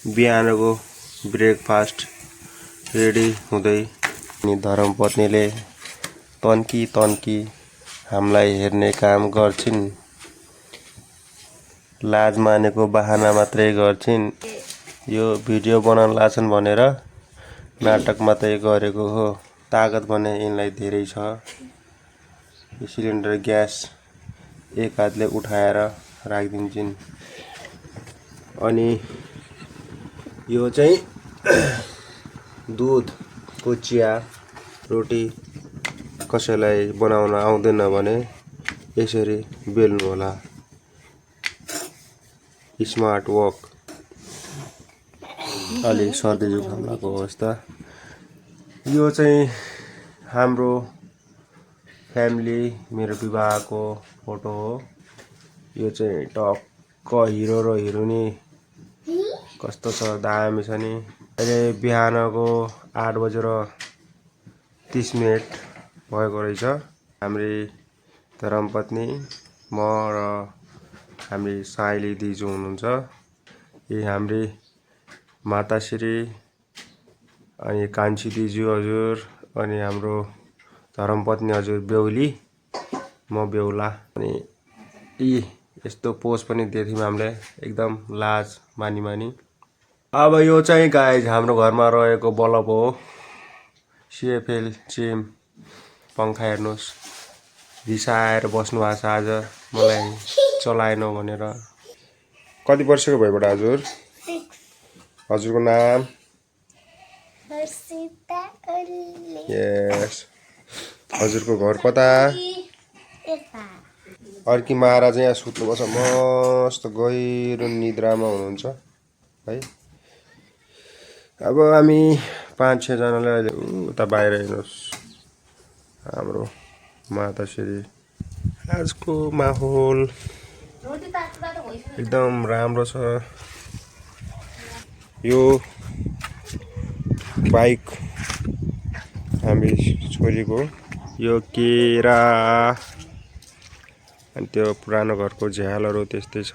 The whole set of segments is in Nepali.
बिहानको ब्रेकफास्ट रेडी हुँदै अनि धर्मपत्नीले तन्की हामीलाई हेर्ने काम गर्छिन्। लाज मानेको बहाना मात्रै गर्छिन्। यो भिडियो बनाउन लाछन् भनेर नाटक मात्रै गरेको हो। तागत भने यिनलाई धेरै छ। यो सिलिन्डर ग्यास एक हातले उठाएर राखिदिन्छन्। अनि यो चाहिँ दुधको चिया रोटी कसैलाई बनाउन आउँदैन भने यसरी बेल्नु होला। Smart work. अलि सर्दी जुकाम भएको अवस्था। यो चाहिँ हाम्रो फ्यामिली मेरो विवाहको फोटो हो। यो चाहिँ टक्क हिरो र हिरोइनी कस्तो छ, दामी छ नि। अहिले बिहानको 8:30 भएको रहेछ। हाम्री धर्मपत्नी म र हाम्री साइली दिजु हुनुहुन्छ। यी हाम्री माताश्री अनि कान्छी दिजु हजुर अनि हाम्रो धर्मपत्नी हजुर बेहुली, म बेहुला। अनि यी यस्तो पोज पनि दिएको हामीले एकदम लाज मानी। अब यो चाहिँ गाइज हाम्रो घरमा रहेको बल्ब हो। सिएफएल चिम पंखा हेर्नुहोस्, रिसाएर बस्नु भएको छ आज मलाई चलाएनौ भनेर। कति वर्षको भयो बडा हजुर? हजुरको नाम? हर्षिता ओली। यस। हजुरको घर कता? अर्की महाराज यहाँ सुत्नुपर्छ, मस्त गहिरो निद्रामा हुनुहुन्छ है। अब हामी 5-6 जनाले अहिले उता बाहिर हेर्नुहोस् हाम्रो माताश्री। आजको माहौल एकदम राम्रो छ। यो बाइक हामी छोरीको, यो केरा अनि त्यो पुरानो घरको झ्यालहरू त्यस्तै छ।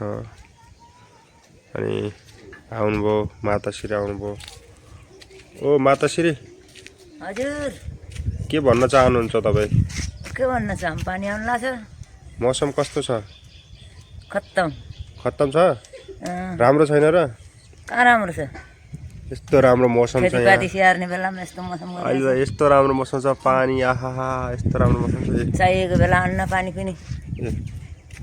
अनि आउनुभयो माताश्री आउनुभयो। ओ माताश्री हजुर, के भन्न चाहनुहुन्छ तपाईँ? के भन्न चाहम, पानी आउनु लाग्छ। मौसम कस्तो छ? खत्तम छ? राम्रो छैन र? कहाँ राम्रो छ? यस्तो राम्रो मौसम छ खेतीपाती स्याहार्ने बेलामा यस्तो मौसम अहिले यस्तो राम्रो मौसम छ। पानी आहा यस्तो राम्रो मौसम छ। चाहिएको बेला अन्न पानी पनि।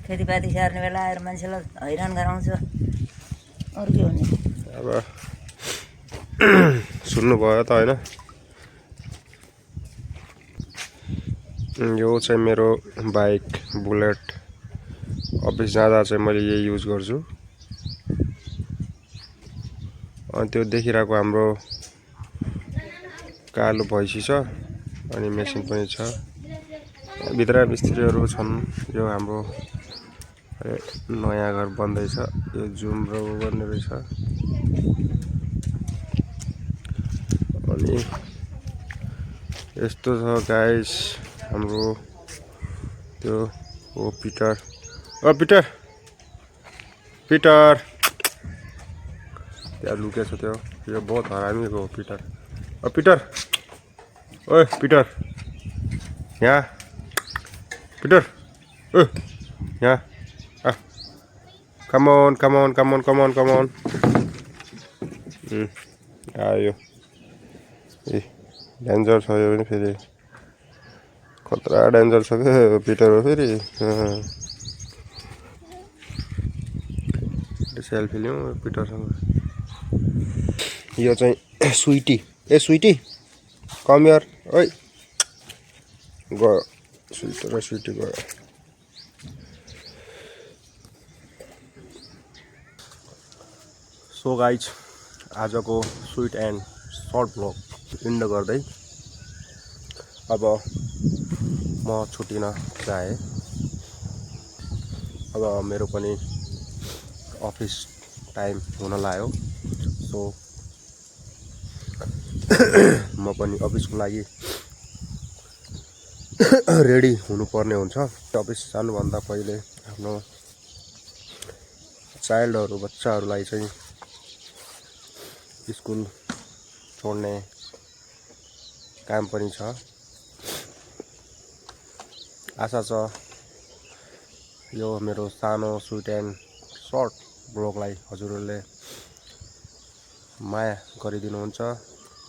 खेतीपाती स्याहार्ने बेला आएर मान्छेलाई हैरान गराउँछ। अरू के भन्ने? अब सुन्नुभयो त होइन? यो चाहिँ मेरो बाइक बुलेट। अफिस जाँदा चाहिँ मैले यही युज गर्छु। अनि त्यो देखिरहेको हाम्रो कालो भैँसी छ अनि मेसिन पनि छ। भित्र मिस्त्रीहरू छन्। यो हाम्रो नयाँ घर बन्दैछ। यो जुम र गर्ने रहेछ। अनि यस्तो छ गाइस हाम्रो त्यो ओ पिटर। ओ पिटर त्यहाँ लुकेछ त्यो। यो बहुत हरामीको हो पिटर। ओ पिटर, ओए पिटर यहाँ। पिटर ओ यहाँ आ। कम ऑन आयो। ए डेन्जर छ यो पनि फेरि। खतरा डेन्जर छ के पिटर हो फेरि। सेल्फी लिउँ पिटरसँग। यो चाहिँ स्विटी। ए स्विटी कम हियर। ओइ गयो स्विटी गयो। सो गाइज आजको sweet and short blog end गर्दै अब म छुट्टिन चाहे। अब मेरो पनि अफिस टाइम हुन लाग्यो। सो म पनि अफिसको लागि रेडी हुनुपर्ने हुन्छ। अफिस जानुभन्दा पहिले आफ्नो चाइल्डहरू बच्चाहरूलाई चाहिँ स्कुल छोड्ने काम पनि छ। आशा छ यो मेरो सानो स्विट एन्ड सर्ट ब्लगलाई हजुरहरूले माया गरिदिनुहुन्छ।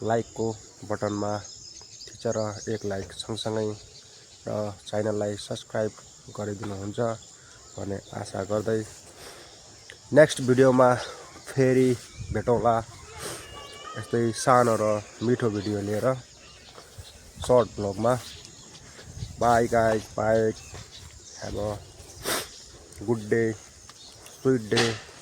लाइकको बटनमा थिचेर एक लाइक सँगसँगै र च्यानललाई सब्स्क्राइब गरिदिनुहुन्छ भन्ने आशा गर्दै नेक्स्ट भिडियोमा फेरि भेटौँला यस्तै सानो र मिठो भिडियो लिएर short ब्लगमा। Bye guys, bye. Have a good day, sweet day.